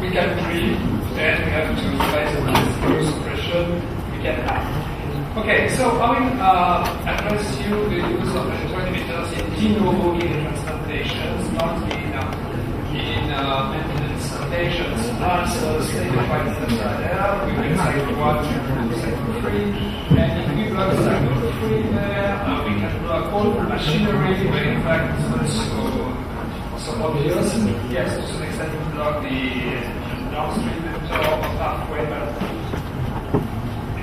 we can treat, then we have to place a suppression, we can have. Okay, so I will address you the use of electroinhibitors in de novo kidney transplantations, not in maintenance patients. As stated by Mansoura there, we will cycle 1, 2, cycle 3, and if we block cycle 3 there, we can block all the machinery, but in fact it's not so obvious. Yes, to some extent we block the downstream pathway, but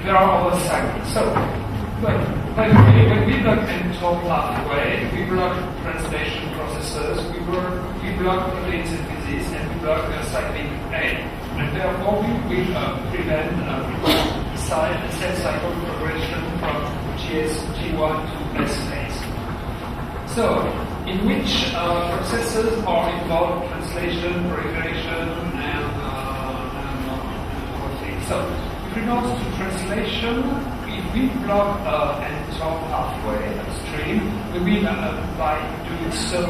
there are other cycles. So, by the way, when we block mTOR pathway, we block translation processes, we block protein synthesis, and we block cyclic A. And therefore, we will prevent cell cycle progression from G1 to S phase. So, in which processes are involved translation, proliferation, and other things. So, with regards to translation, if we block mTOR pathway upstream, we will, by doing so,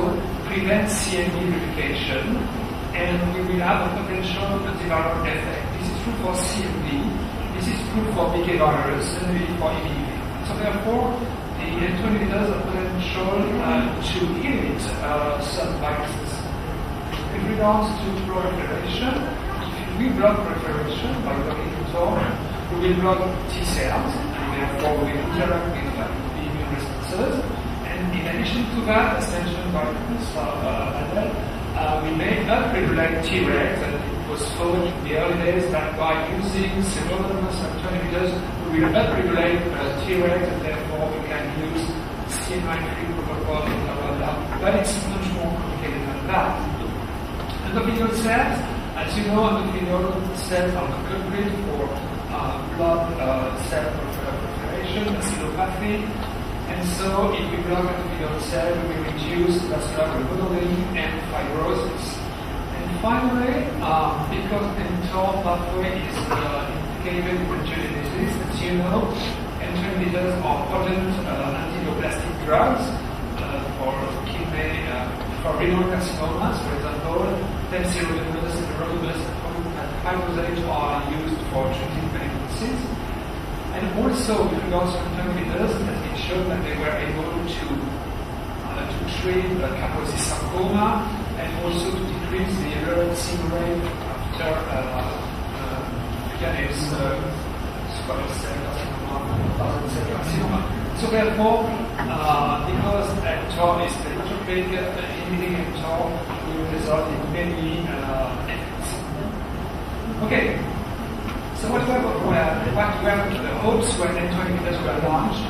prevent CMV replication, and we will have a potential antiviral effect. This is true for CMV, this is true for BK virus, and maybe for EBV. So therefore, the electroinhibitors have potential to inhibit some viruses. With regards to proliferation, if we block proliferation by blocking mTOR, we will block T cells, and therefore we will interact with the immune responses. And in addition to that, as mentioned by Adele, we may upregulate Tregs, and it was thought in the early days that by using several electroinhibitors, we will upregulate Tregs, and therefore we can use CMI-free protocol and blah blah blah. But it's much more complicated than that. Endothelial cells, as you know, endothelial cells are the culprit for blood cell proliferation, acidopathy, and so if we block endothelial cells, we reduce vascular remodeling and fibrosis. And finally, because mTOR pathway is implicated in angiogenesis, as you know, electroinhibitors are potent antineoplastic drugs for kidney, for renal carcinomas, for example, temsirolimus and everolimus and hydrosage are used for treating malignancies. And also, with regards to electroinhibitors, it has been shown that they were able to treat Kaposi sarcoma and also to decrease the emergency rate after Janus squamous cell carcinoma. So therefore, because mTOR is pleiotropic, inhibiting mTOR will result in many effects. Okay. So what were the hopes when electroinhibitors were launched?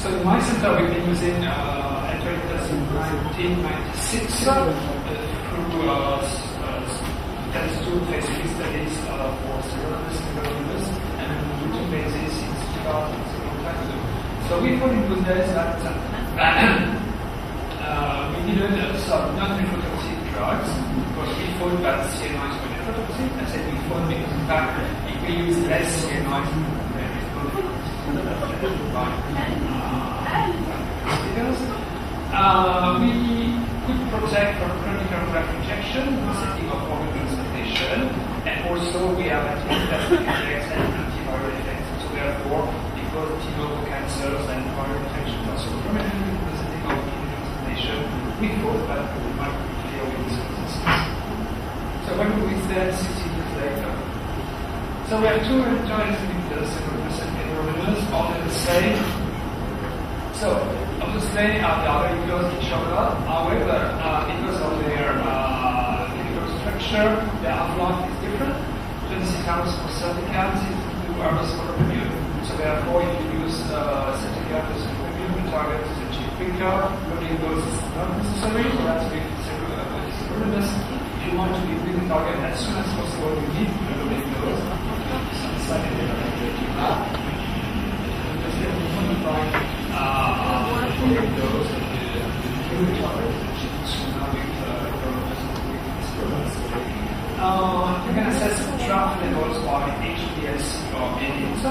So in my center we've been using electroinhibitors in 1996 through phase 2, phase 3 studies for cirrhosis and everolimus, and routine basis since 2000. So we thought in those days that we needed some non-nephrotoxic drugs, because we thought that CNIs were nephrotoxic. I said we thought because in fact if we use less CNIs, then it's not we could protect from chronic cardiac injection, the setting of organ transplantation, and also we have anti-plastic effects and antiviral effects. So therefore, because de novo cancers and viral infections are so prominent in the setting of kidney transplantation, we thought that we might clear with these resistance. So when we stand 60 years later, so we have two electroinhibitors, everolimus and everolimus, all the same. So obviously they are very close to each other. However, because of their chemical structure, their half-life is different. 26 hours for certicals, 2 hours for immune. So therefore, if you use certicals as immune, the target is achieved quicker. Loading dose is not necessary, so that's with everolimus. If you want to deplete the target as soon as possible, you need the loading dose. Some slightly different to that. Because they have modified loading dose of the target, which is now with everolimus. You can assess draft levels by HPLC or ADIT.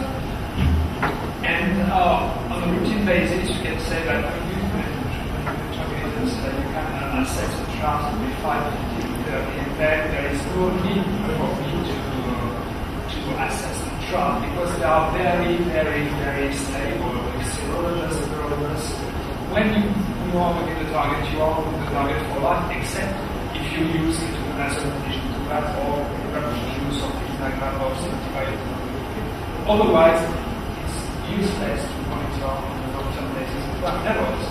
And on a routine basis, you can say that when you use that you can assess the draft with 5, 50, 30, and then there is no need for assess the trough because they are very, very, very stable with serologists, urologists. When you are within the target, you are within the target for life, except if you use it to answer an addition to that or use of things like that or antibiotics. Otherwise, it's useless to monitor on a long-term basis the blood levels.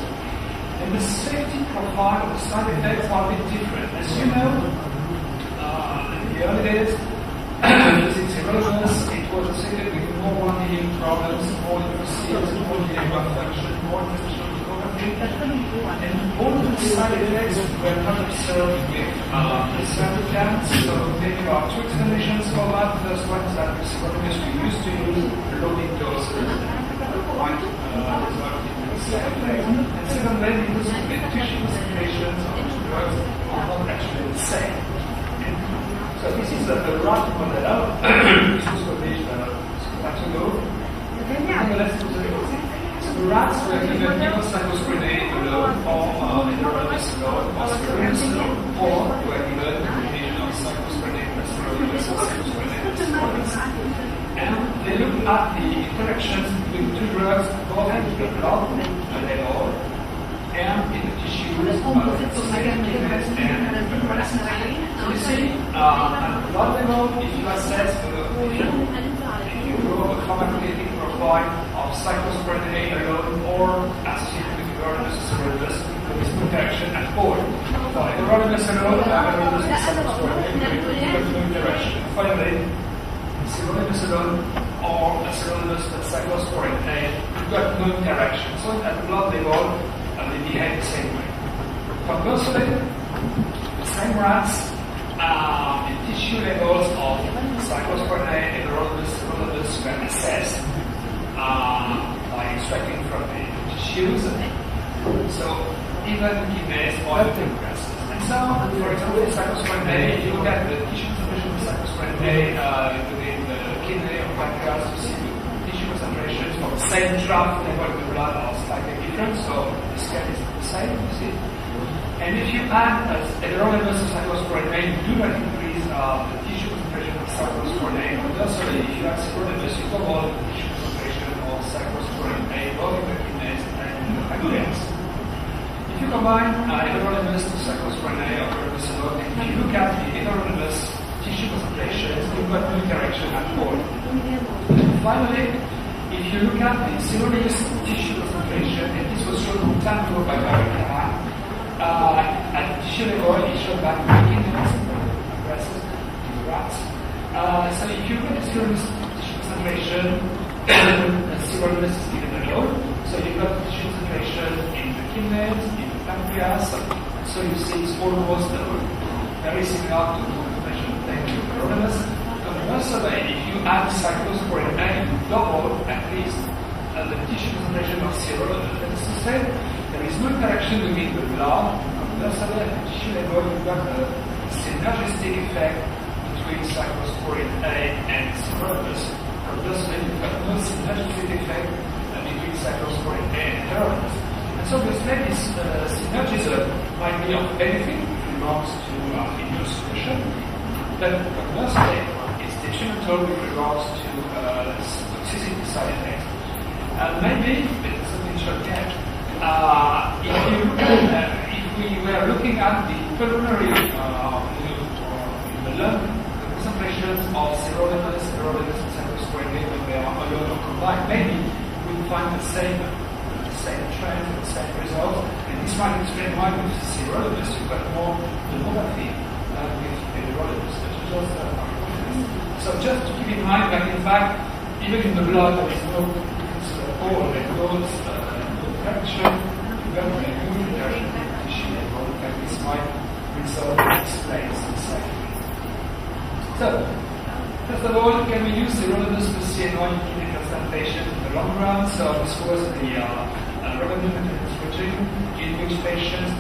And the safety profile of the side effects are a bit different. As you know, in the early days, using serologists, it was associated with more one-healing problems, more lymphocytes, more liver function, more intestinal difficulty, and all the side effects were not observed with the surveillance. So there are two explanations for that. The first one is that with serologists we used to use loading doses, quite and secondly, because the tissue concentrations of the drugs are not actually the same. So this is the rat model. This was published some time ago. So the rats were given cyclosporine alone or hydrolysis alone or steroids alone, or were given a combination of cyclosporine plus steroids or cyclosporine plus steroids. And they looked at the interactions between two drugs, both in the blood level and in the tissues of the kidneys and the breast. So you see, at the blood level, if you assess if you go a pharmacokinetic profile of cyclosporine alone or associated with urologic serologists, there is no interaction at all. For urologic alone, urologic cyclosporine, there is no interaction. Finally, serologists alone or a serologist with cyclosporine you've got no interaction. So at the blood level, they behave the same way. Conversely, the same rats, the tissue levels of cyclosporine and serologists were assessed by extracting from the tissues. So even kidneys or pancreas. And so, for example, the cyclosporine A, you look at the tissue concentration of cyclosporine A within the kidney or pancreas, you see the tissue concentrations for the same trough level of the blood are slightly different, so the scale is the same, you see. And if you add hydrolysis of cyclosporine A, you do not increase the tissue concentration of cyclosporine A. Conversely, if you add serologists, you double the tissue concentration of cyclosporine A, both in the kidneys and in the pancreas. If you combine hydrolysis to cyclosporine A or urologist, and if you look at the hydrolysis tissue concentrations, you've got no interaction at all. Finally, if you look at the serologist tissue concentration, and this was shown long time ago by Barry at the tissue level, it showed back in the kidneys, breasts, in the rats. So if you look at the serologist tissue concentration, the serologist is given alone. So you've got tissue concentration in the kidneys, in the pancreas. So you see it's almost very similar to the concentration obtained in the urologist. Conversely, if you add cyclosporine A, you double at least the tissue concentration of serologists. That is to say, there is no interaction between the blood. Conversely, at the tissue level, you've got a synergistic effect between cyclosporine A and serologists. Conversely, you've got no synergistic effect between cyclosporine A and hydrolysis. And so this synergism might be of benefit with regards to immunosuppression, but conversely, it's detrimental with regards to toxicity side effects. Maybe, but it's something short yet, if we were looking at the pulmonary, in the lung, the concentrations of serologists, and cyclosporine A when they are alone or combined, maybe we'll find the same trend, the same results, and this might explain why with serologists you've got more pulmonary than with the urologists. So just to keep in mind that in fact, even in the blood there is no difference at all, there is no interaction, even when you move interaction in the tissue level, and this might result in explains the cycle. So, first of all, can we use serologists to CNY in kidney transplantation in the long run? So this was the recommended regime in which patients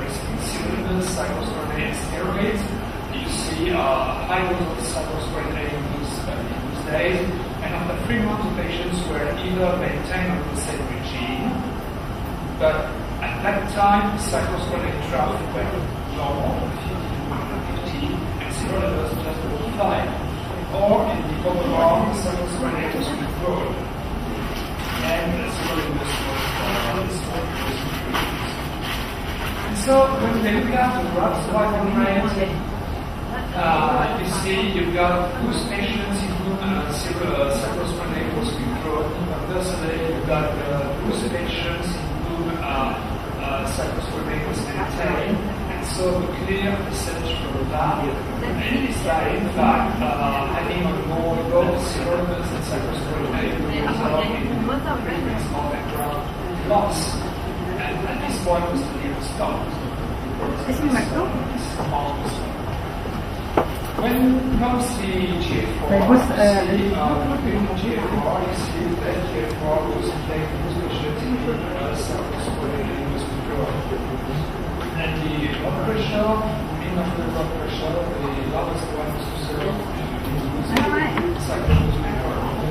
receiving serologists, cyclosporine A, and steroids. You see high dose of cyclosporine A in those days, and after 3 months, the patients were either maintained on the same regime, but at that time, cyclosporine A trough were normal, 50, and serologists just over 5, or in overall cyclosporinatus withdrawal. And sirolimus was and so when they look at the graph survival rate, you see you've got whose patients include cyclosporinatus withdrawal. Conversely, you've got whose patients include cyclosporinatus and so the clear message from that is that in fact having a more low sirolimus and cyclosporinatus will result in increased small background loss. And at this point the study was stopped. When comes the GFR, you see that GFR was playing whose patients include cyclosporinatus withdrawal. And the blood pressure, mean of the blood pressure, the lowest one is to 0.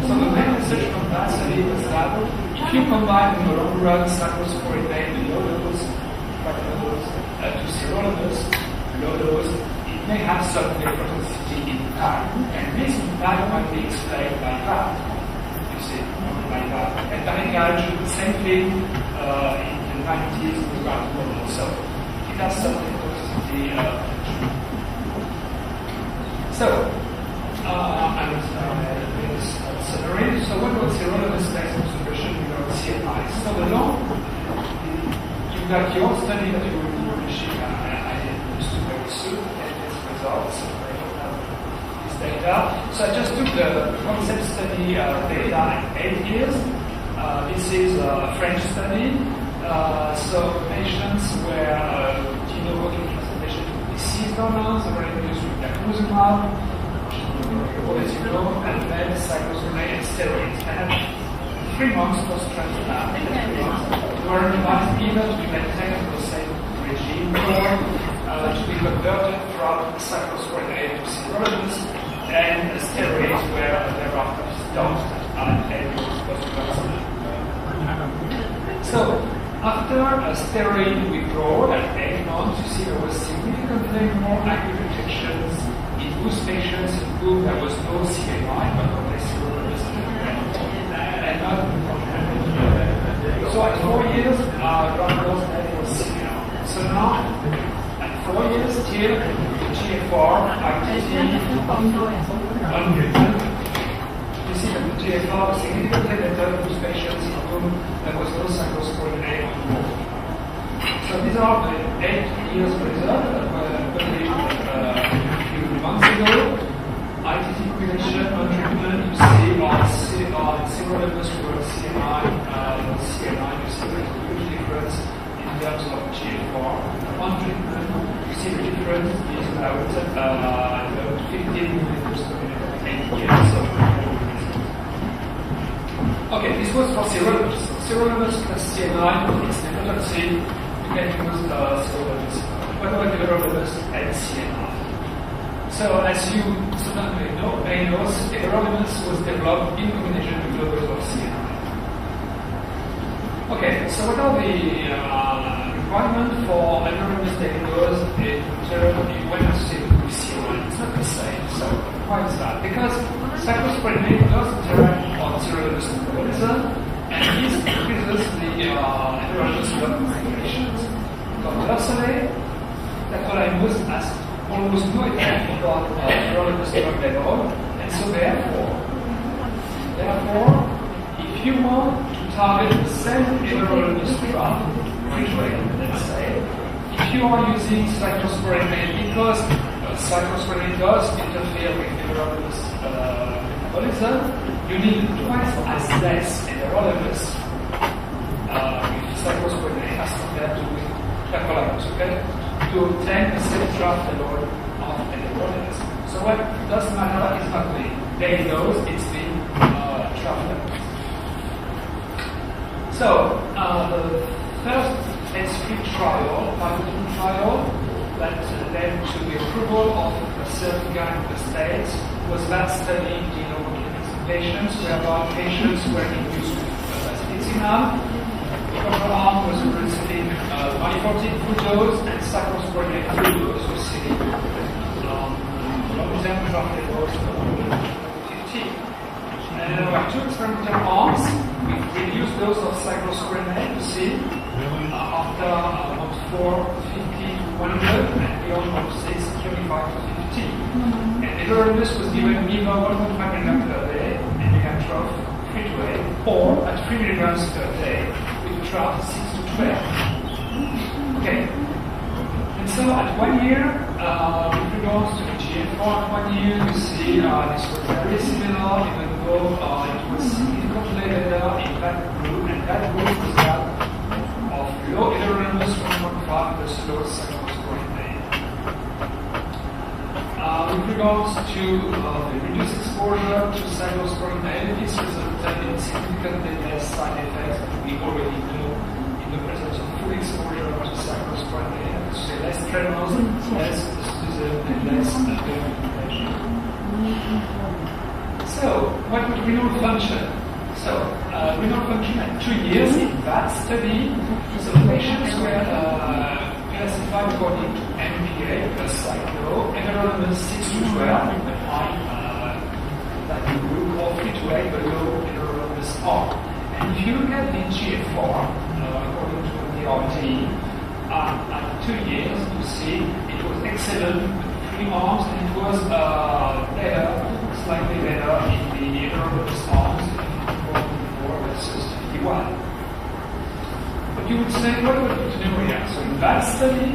So the main message from that study was that if you combine in the long run cyclosporinate, the low dose, to sirolimus, low dose, it may have some nephrotoxicity impact. And this impact might be explained by that. You see, like that. And Daniel did the same thing in the 90s with rat model. So it has some nephrotoxicity. Summary. So what was sirolimus based on suppression without CMI? So the long, you've got your study that you will be publishing, I used to very soon, and its results, I don't have this data. So I just took the concept study data in 8 years. This is a French study. So patients were working transplantation to deceased donors, they were induced with daclizumab, and then cyclosporinate and steroids. And 3 months post-transplant, they were randomized either to be maintained on the same regime or to be converted from cyclosporinate to sirolimus, and steroids were thereafter stopped at 8 months post-transplant. So, after a steroid withdrawal at 8 months, you see there was significantly more acute infections in whose patients in whom there was no CMI, but only sirolimus and not. So at 4 years, drug was CMI. So now, at 4 years, still the GFR activity untreated. You see that the GFR was significantly better in those patients in whom there was no cyclosporinate on board. So these are the 8 years results that were published a few months ago. ITT population on treatment, you see on sirolimus for CMI, you see there's a huge difference in terms of GFR. On treatment, you see the difference is about 15 milliliters per minute, 8 years. Okay, this was for sirolimus. Sirolimus plus CMI, it's nephrotoxin, you can use sirolimus. What about everolimus and CMI? So, as you certainly know, everolimus was developed in combination with low dose of CMI. Okay, so what are the requirements for everolimus diagnosis in terms of when associated with CMI? It's not the same. So, why is that? Because cyclosporinate does interact on sirolimus metabolism, and this increases the everolimus blood concentrations. Conversely, tacrolimus has almost no effect on everolimus drug level, and so therefore, if you want to target the same everolimus drug, let's say, if you are using cyclosporinate because cyclosporinate does interfere with everolimus metabolism, you need twice as less everolimus with cyclosporinate as compared to with tacrolimus, okay? To obtain the same draft level of everolimus. So what does matter is not the daily dose, it's the draft level. So the first phase 3 trial, pivotal trial, that led to the approval of the certificate in the States was that study in patients whereby patients were induced with bacillizumab. The control arm was receiving 2014 full dose and cyclosporinate full dose receiving long-term draft levels of 15. everolimus was given either 1.5 mg per day and began trough 3 to 8, or at 3 mg per day with trough 6 to 12. Okay. And so at 1 year, with regards to the GFR, at 1 year you see this was very similar, even though it was significantly better in that group, and that group was that of low everolimus 1.5 versus low cyclosporine. With regards to the reduced exposure to cyclosporine, this resulted in significantly less side effects that we already know in the presence of full exposure to cyclosporine. So less tremors, less mysticism, and less hyperventilation. So, what would renal function? So, renal function at 2 years in that study, so patients were classified according to MPA plus cyclo, everolimus 6 to 12, but high that group, or 3 to 8, but low everolimus R. And if you look at the GFR, according to the RT, at 2 years, you see it was excellent with 3 arms, and it was better, slightly better in the everolimus arms, 54 versus 51. But you would say, what about proteinuria? So in that study,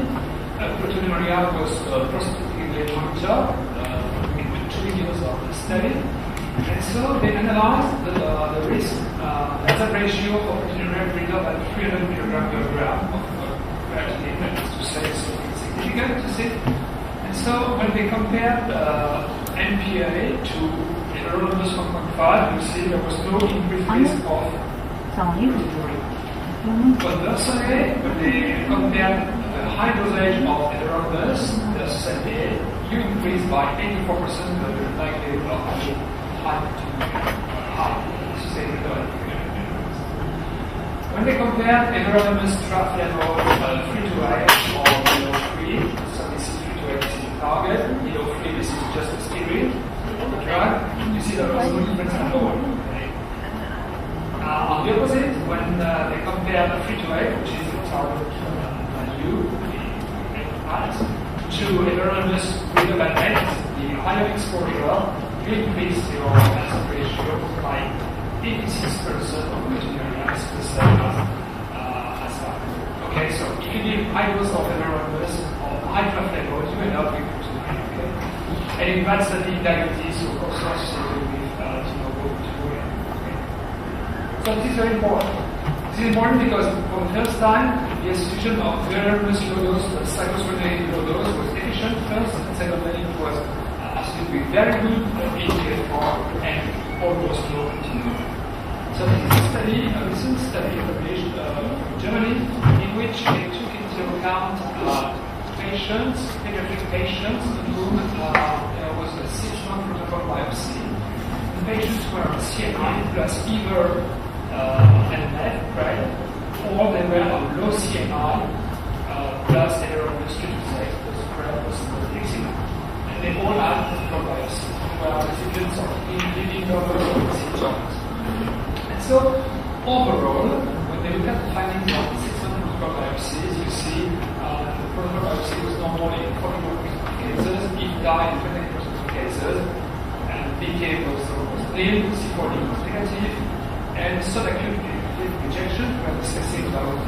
proteinuria was prospectively monitored in the 2 years of the study. And so they analyzed the risk, hazard ratio of proteinuria greater than 300 milligram per gram of creatinine, that is to say something significant, you see. And so when they compared MPA to everolimus 1.5, you see there was no increased risk of proteinuria. Conversely, when they compared the high dosage of everolimus versus MPA, you increase by 84% the likelihood of having high proteinuria. When they compared everolimus trough level 3 to 8 or below 3, so this is 3 to 8 is the target, below 3 this is just a steroid drug, you see there was no difference at all. On the opposite, when they compare 3 to 8, which is the target value, to everolimus greater than 8, the higher exposure, you increase your hazard ratio by 86% of proteinuria is the same as that. Okay, so if you give high dose of everolimus or high trough level, you end up with proteinuria. Okay? And in that study, diabetes was also associated with proteinuria. Okay? So this is very important. This is important because for the first time, the institution of everolimus low dose, the cyclosporine low dose was efficient first, and secondly, it was associated with very good AGFR and almost no proteinuria. So this is a study, a recent study published from Germany, in which they took into account patients, pediatric patients, in whom there was a 6-month protocol biopsy. The patients were on CMI plus either NF, right, or they were on low CMI plus everolimus 2 to 6 plus PrEP plus Dixima. And they all had protocol biopsy, were recipients of bleeding numbers of symptoms. So, overall, when they look at the findings of 600 protocol biopsies, you see the protocol biopsy was normal in 41% of cases, ETA in 28% of cases, and PK was nil, C40 was negative, and subacute rejection, we are discussing about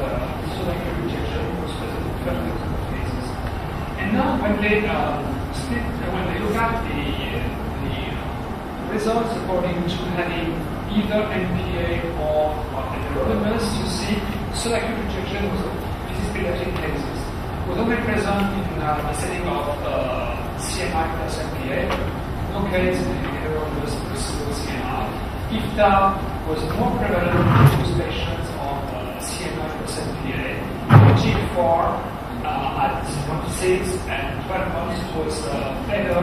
subacute rejection, was present in 30% of cases. And now, when they look at the results according to having either MPA or everolimus, you see subacute rejection was, this is pediatric cases, was only present in the setting of CMI plus MPA, no case in everolimus plus CMI. IFTA was more prevalent in those patients on CMI plus MPA. GFR at 6 and 12 months was better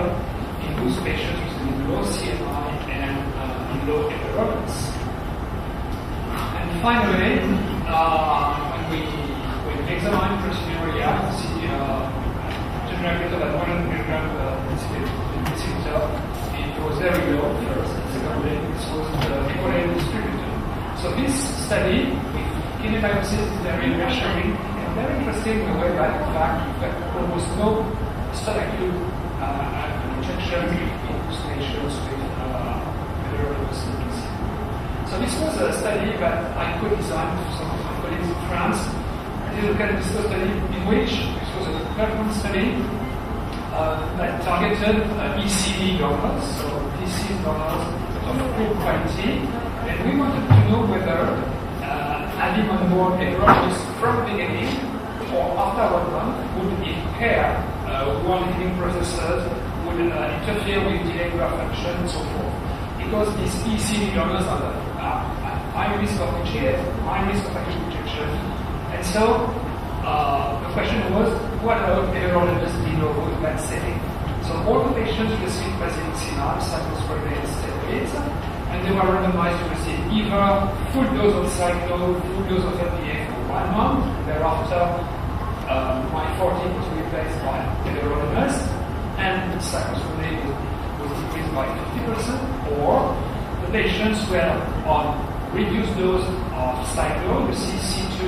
in those patients with low CMI and low everolimus. And finally, when we examine proteinuria, you see proteinuria greater than 100 milligram per deciliter, it was very low first, and secondly, this was equally distributed. So this study with kidney biopsies is very reassuring and very interesting in the way that in fact almost no subacute rejection in So this was a study that I co-designed with some of my colleagues in France. I did look at this study in which this was a 12-month study that targeted ECD donors, so deceased donors of poor quality, and we wanted to know whether having on board a urologist from the beginning or after 1 month would impair wound-healing processes, would interfere with delayed graft function and so forth. Because these ECD donors are at high risk of EGF, high risk of acute rejection, and so the question was, what about urologists below in that setting? So all the patients received basiliximab, cyclosporine, and steroids, and they were randomized to receive either full dose of cyclo, full dose of LPA for 1 month. Thereafter, my40 was replaced by urologist, and cyclosporine was decreased by 50%, or the patients were on reduced dose of cyclo, you see C2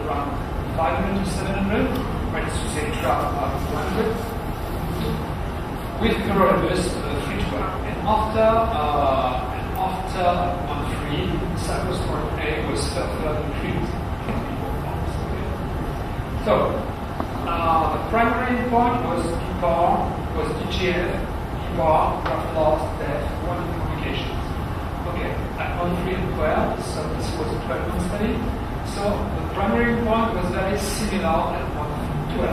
around 500 to 700, right, to say trap about 100, with urologist 312. And after month 3, cyclosporine A was further increased. So, the primary endpoint was PPAR, was EGF, PPAR, graft loss, death, one complications. Okay, at month 3 and 12, so this was a 12-month study. So the primary endpoint was very similar at month 12,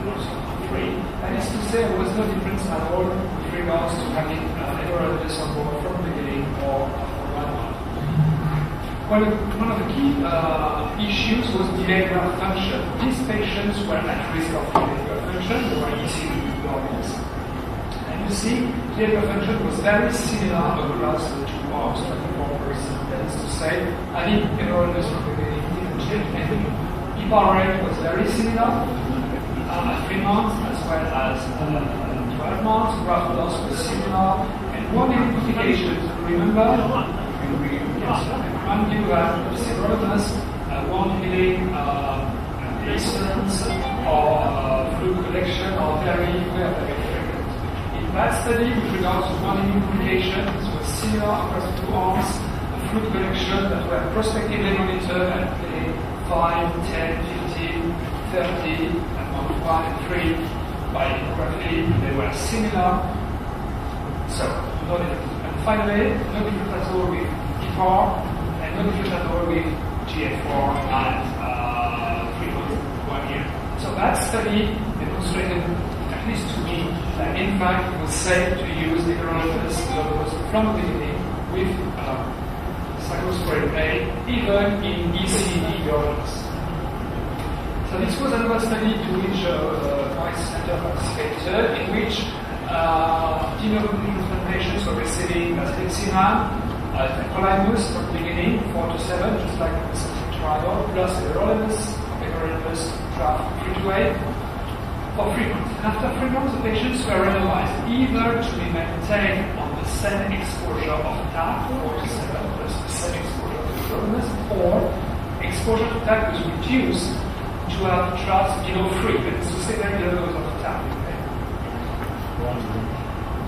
also month 3. That is to say, there was no difference at all with regards to having urologists on board from the beginning or after 1 month. One of the key issues was delayed graft function. These patients were at risk of delayed graft function. They were ECD donors. And you see, delayed graft function was very similar across the two arms, 24%. That is to say, having urologists from the beginning didn't change anything. PPAR rate was very similar at 3 months as well as 12 months. Graft loss was similar. And one implication, remember, one view that cirrhosis, wound-healing incidents, or fluid collection are very frequent. In that study, with regards to wound-healing complications, was similar across the two arms, fluid collection that were prospectively monitored at day 5, 10, 15, 30, and month 1 and 3 by echography. They were similar. So, no difference. And finally, no difference at all with PPAR, and no difference at all with GF4 at 3 months, 1 year. So that study demonstrated, at least to me, that in fact it was safe to use the urologist from the beginning with cyclosporine A, even in ECD donors. So this was another study to which my center participated, in which de novo transplantations were receiving basiliximab, tacrolimus from the beginning, 4 to 7, just like the second trial, plus everolimus, draft 3 to 8, for 3 months. And after 3 months, the patients were randomized either to be maintained on the same exposure of TAC, 4 to 7, plus the same exposure to everolimus, or exposure to TAC was reduced to have drafts below 3, that is to say very low dose of TAC. Okay?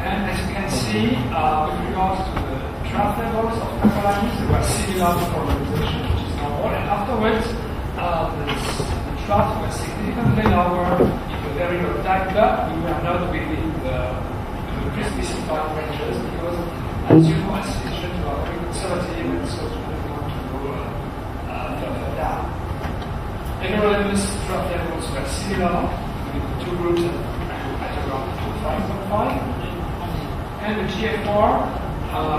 And as you can see, with regards to the draft levels of tacrolimus, they were similar to formalization, which is normal, and afterwards, the draft was significantly lower in the very low TAC, but we were not within the pre-specified ranges because, as you know, as physicians, we are very conservative, and so we don't want to go further down. Everolimus draft levels were similar with the two groups at around 5.5. And the GF4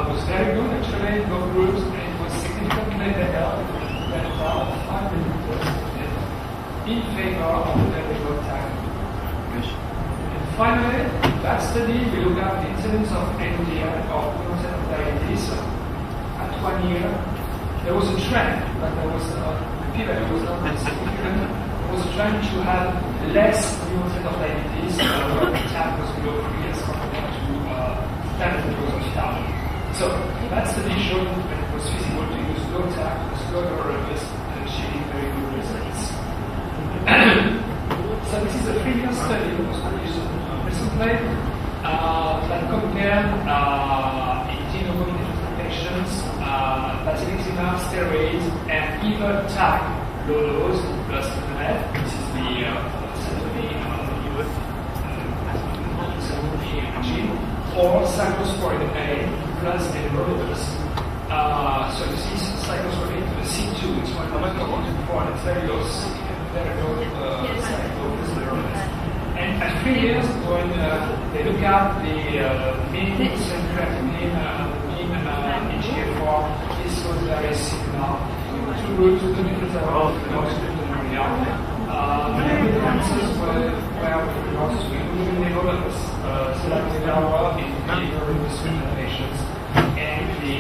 was very good actually in both groups, and it was significantly better of 5 millimeters in favor of the very low TAC. And finally, in that study, we looked at the incidence of NDI, or onset of diabetes, at 1 year. There was a trend, but there was p-value was not very significant. There was a trend to have less new onset of diabetes when the TAC was below 3 years compared to standard dose of TAC. So that study showed that it was feasible to use low TAC as low urologist and achieve very good results. So this is a 3-year study that was published recently that compared in de novo transplantation medications, basiliximab, steroids, and either TAC, low dose, plus internet. This is the regime, or cyclosporine A plus inhibitors. So this is cyclosporine to the C2, which one of the ones before, and it's very low cyclosporine. And at 3 years, when they look at the mean creatinine, mean EGFR, this was very similar to the difference of many differences were with regards to inhibitors, selected our in between patients, and the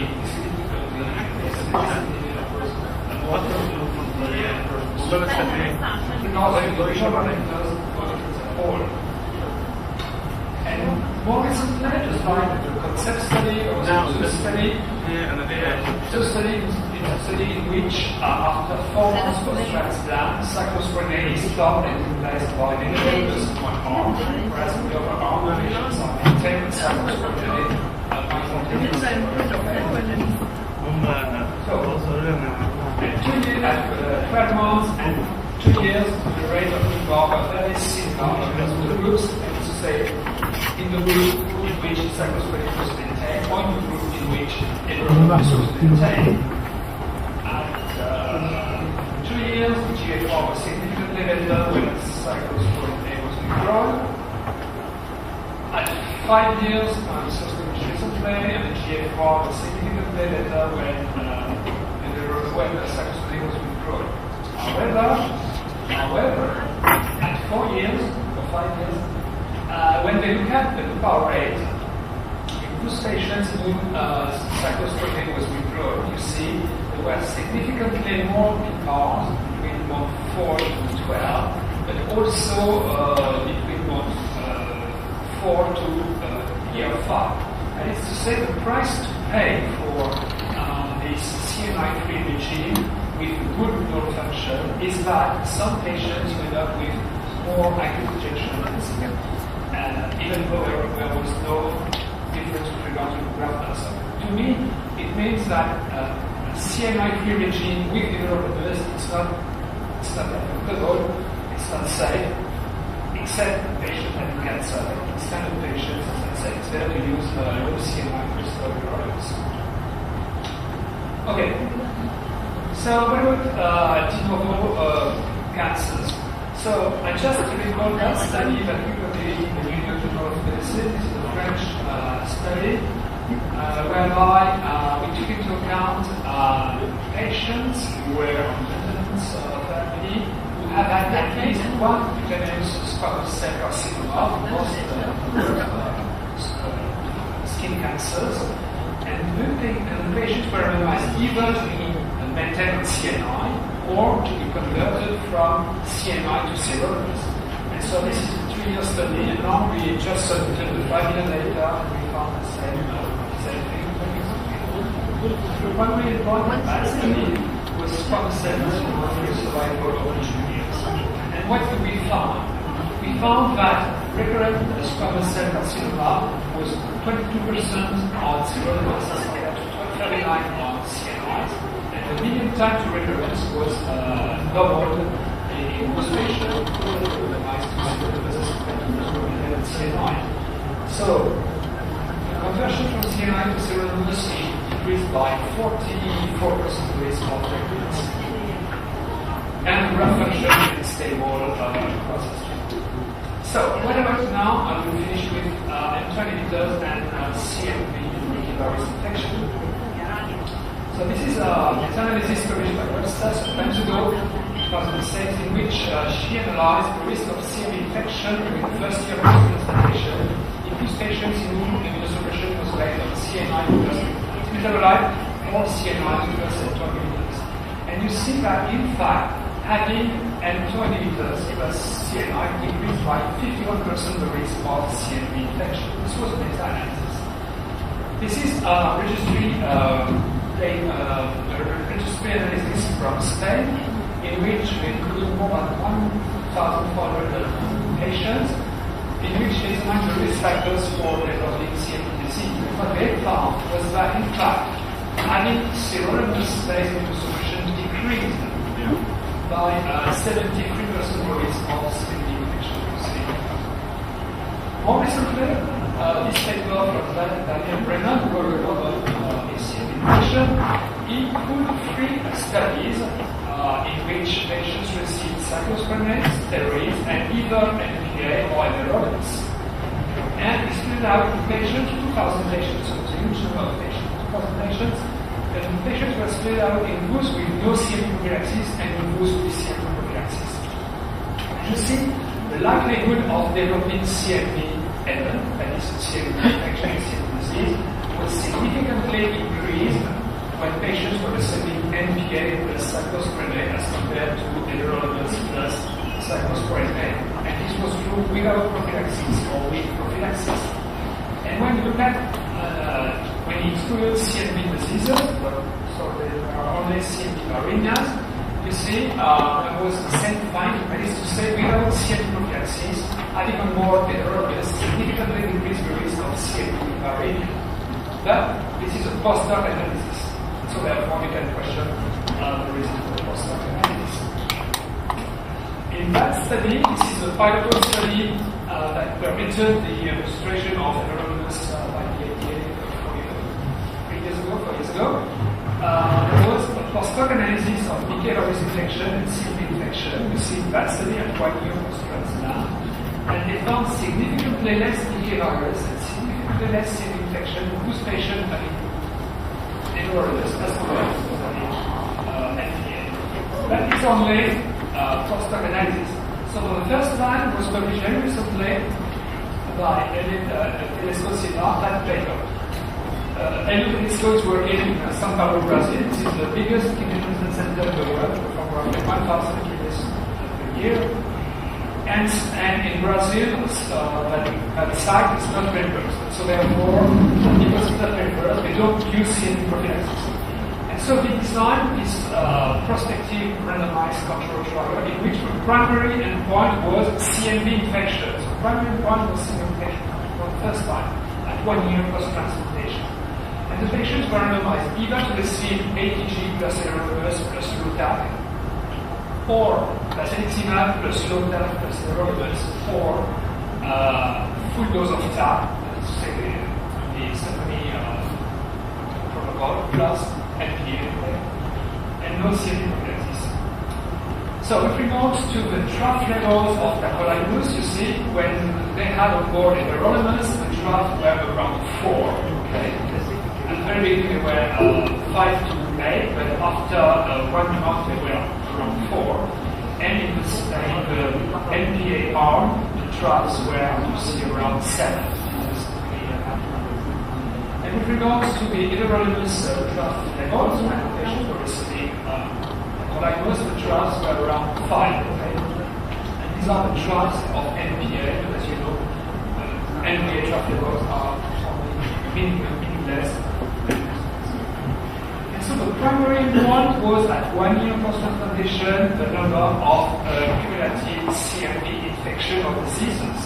and more recently, just like the concept study or the study, it's a study in which after 4 months post-transplant, cyclosporine A is stopped and replaced by inhibitors in one arm, whereas in the other arm, the patients are maintained with cyclosporine A by continuing. So, at 12 months and 2 years, the rate of rebound are very similar because of the groups, and to say, in the group in which cyclosporine was maintained, or in the group in which inhibitors was maintained. At 2 years, the GFR was significantly better when cyclosporine A was withdrawn. At 5 years, this was finished recently, and the GFR was significantly better when the cyclosporine was withdrawn. However, at 4 years or 5 years, when they look at the power rate, in those patients who cyclosporine was withdrawn, you see there were significantly more PPARs between month 4 to 12, but also between month 4 to year 5. And it's to say the price to pay for this CNI-free regime with good renal function is that some patients end up with more acute rejection even though there was no difference with regard to graft cancer. To me, it means that CNI-free regime with inhibitors, it's not applicable, it's not safe, except patients having cancer. Standard patients, as I say, it's better to use low CNI steroids. Okay. So what about de novo cancers? So I just recall that study that we published in the Union Journal of Medicine. This is a French study whereby we took into account patients who were on maintenance therapy who have had at least one cutaneous squamous cell carcinoma, most skin cancers, and the patients were randomized either to be maintained on CNI or to be converted from CNI to steroids. And so this is a 3-year study, and now we just submitted the 5-year data, and we found the same thing. One way important that study was squamous cell carcinoma survival over 2 years. And what did we find? We found that recurrent squamous cell carcinoma was 22% on steroids compared to 39% on CNIs. The median time to recurrence was doubled in most patients randomized to CNI. So, the conversion from CNI to steroids increased by 44% risk of recurrence. And the graft function is stable across the street. So, what about now? I will finish with M2 inhibitors and CMV virus infection. So this is a meta-analysis published by Webster some time ago, 2006, in which she analyzed the risk of CMV infection during the first year of transplantation in those patients in whom immunosuppression was based on CNI plus metabolite or CNI plus M2 inhibitors. And you see that, in fact, having M2 inhibitors plus CNI increased by 51% the risk of CMV infection. This was a meta-analysis. This is a registry analysis from Spain, in which we include more than 1,400 patients, in which they examined the risk factors for developing CMV disease. What they found was that, in fact, adding sirolimus-based solution decreased by 73% the risk of CMV infection. More recently, this paper from Daniel Brennan, who wrote about CMV infection, he put 3 studies in which patients received cyclosporine, steroids, and either NPA or everolimus. And we split out the patients, 2,000 patients, so it's a huge number of patients, 2,000 patients. And the patients were split out in those with no CMV prophylaxis and in those with CMV prophylaxis. And you see, the likelihood of developing CMV-11, that is CMV infection and CMV disease, was significantly increased when patients were receiving NPA plus cyclosporine as compared to everolimus plus cyclosporine A. And this was true without prophylaxis or with prophylaxis. And when you look at when you exclude CMV diseases, so there are only CMV variants, you see there was the same finding, that is to say, without CMV prophylaxis, adding on more everolimus significantly increased the risk of CMV variant. But this is a post-hoc analysis. So therefore, we can question the reason for post-hoc analysis. In that study, this is a pivotal study that permitted the registration of everolimus by the FDA 4 years ago. There was a post-hoc analysis of BK virus infection and CMV infection. You see that study at 1 year post-transplant. And they found significantly less BK virus and significantly less CMV infection in those patients having everolimus as compared to NPA. That is only post-hoc analysis. So the first time was published very recently by Telesco Silva, that paper. Telesco is working in São Paulo, Brazil. This is the biggest kidney transplant center in the world, from roughly 1,000 kidneys per year. And in Brazil, that site is not reimbursed. So therefore, because it's not reimbursed, they don't use CMV prophylaxis. And so we designed this prospective randomized control trial in which the primary endpoint was CMV infection. So the primary endpoint was CMV infection for the first time at 1 year post-transplantation. And the patients were randomized either to receive ATG plus everolimus plus Lutac, or basiliximab plus Lutac plus everolimus, or full dose of TAC, say the Symphony protocol, plus NPA, and no CMV prophylaxis. So with regards to the trough levels of tacrolimus, you see, when they had on board everolimus, the trough were around 4. Okay? At the very beginning, they were 5 to 8, but after 1 month, they were around 4. And in the NPA arm, the troughs were, you see, around 7. And with regards to the everolimus trough levels, when the patients were receiving tacrolimus, the troughs were around 5. Okay? And these are the troughs of NPA, but as you know, NPA trough levels are meaningless. So the primary endpoint was at 1 year post-transplantation, the number of cumulative CMV infection or diseases.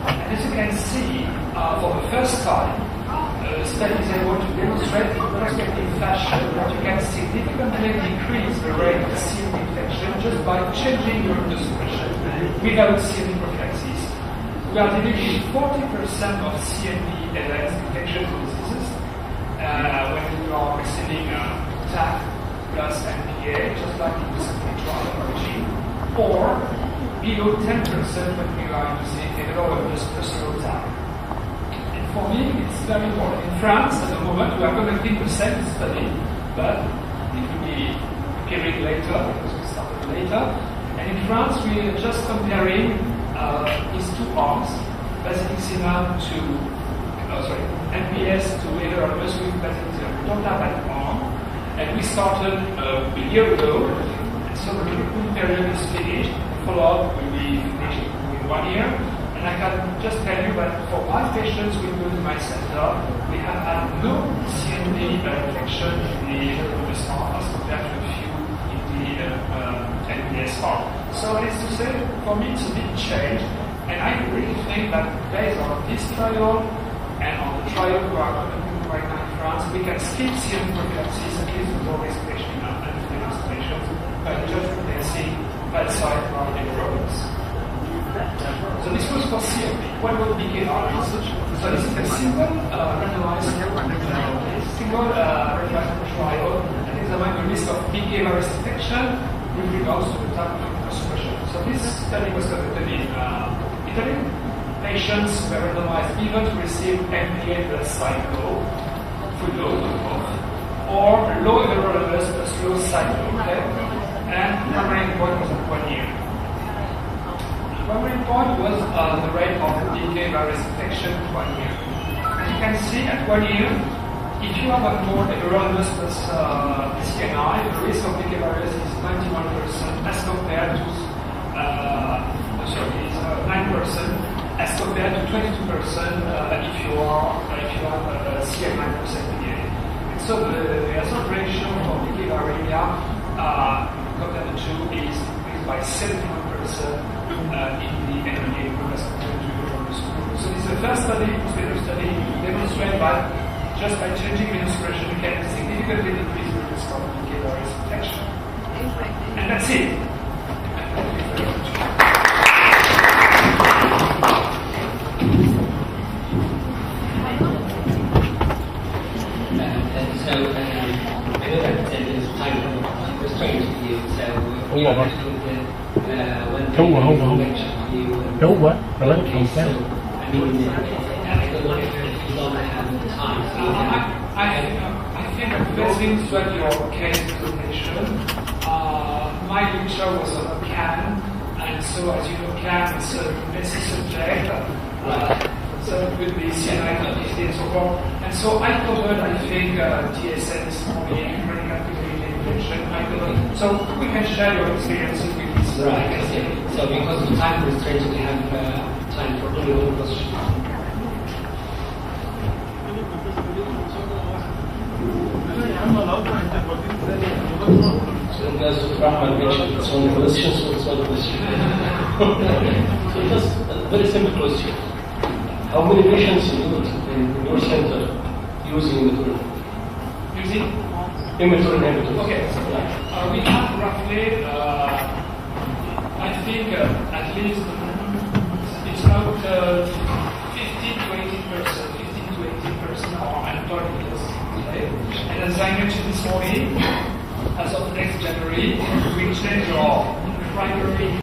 And as you can see, for the first time, the study is able to demonstrate in prospective fashion that you can significantly decrease the rate of CMV infection just by changing your immunosuppression without CMV prophylaxis. We are detecting 40% of CMV events, infections or diseases, when you are receiving TAC plus NPA, just like in the second trial origin, or below 10% when you are using everolimus plus TAC. And for me, it's very important. In France, at the moment, we are conducting the same study, but it will be appearing later because we started later. And in France, we are just comparing these two arms, basiliximab to NPS to everolimus with basiliximab. We don't have that arm, and we started a year ago, and so the recruitment period is finished. Follow-up will be finished in 1 year, and I can just tell you that for 5 patients we go to my center, we have had no CMV infection in the everolimus arm as compared to a few in the NPS arm. So it is to say, for me, it's a big change, and I really think that based on this trial and on the trial we are conducting right now in France, we can skip CM prophylaxis, at least with low risk patient administrations, by just replacing outside margin problems. So this was for CMP. What was BKR research? So this is a single randomized trial that examines the risk of BK virus detection with regards to the type of immunosuppression. So this study was conducted in Italy. Patients were randomized either to receive MPA plus cyclo, full dose of both, or low everolimus plus low cyclo, okay? And the primary endpoint was at 1 year. The primary endpoint was the rate of BK virus detection at 1 year. As you can see, at 1 year, if you have a more everolimus plus CNI, the risk of BK virus is 91% as compared to 9%. As compared to 22% if you have a CM9% PA. And so the hazard ratio for BK viremia compared to 2 is increased by 71% in the NDA group as compared to the Urology group. So this is the first study, study demonstrated that just by changing immunosuppression, you can significantly decrease the risk of BK virus infection. And that's it. Thank you very much. So, I know that there's time restraint for you, so we're going to look at one thing you Don't what? I mean, I don't know if you don't have the time. So I think the best thing is that your case presentation. My lecture was on CAN, and so as you know, CAN is a messy subject. So with the CNI and so forth. And so I covered, I think, TSN this morning, chronic activity infection. So we can share your experiences with this. Right, I see. So because of time restraints, we have time for only one question. So as Rahman mentioned, it's one question, so it's one question. So just a very simple question. How many patients in your center using imidacloprid? Using? Imidacloprid inhibitors. Okay, so we have roughly, I think at least it's about 15 to 18% are antibodies. Okay? And as I mentioned this morning, as of next January, we change our primary